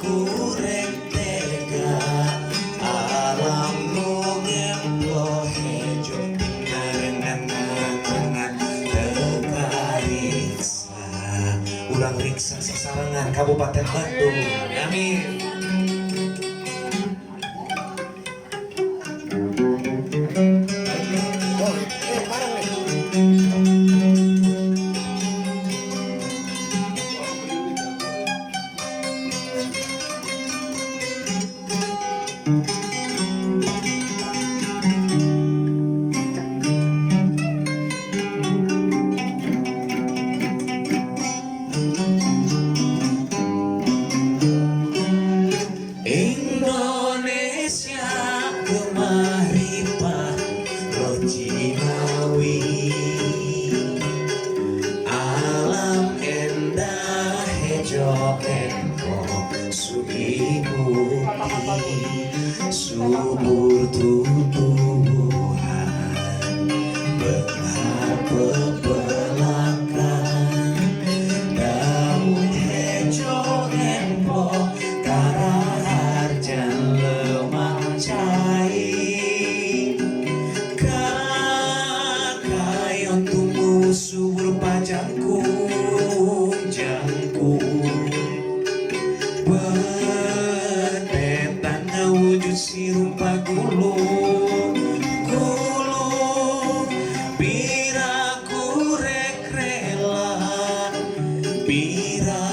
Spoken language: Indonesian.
kurek tega alam nu ngempo hejo narengan teka riksa ulang riksa sasarangan Kabupaten Bandung. Amin. Indonesia kemaripah Rojimawi alam endah hejo engkau suimuti subur tumbuhan bengar pepelakan daun hejo engkau karaharjan lemah cai kakayon tumbuh subur pajangkung jangkung betetan ngawujud si rupa gulung gulung bira kurek rela bira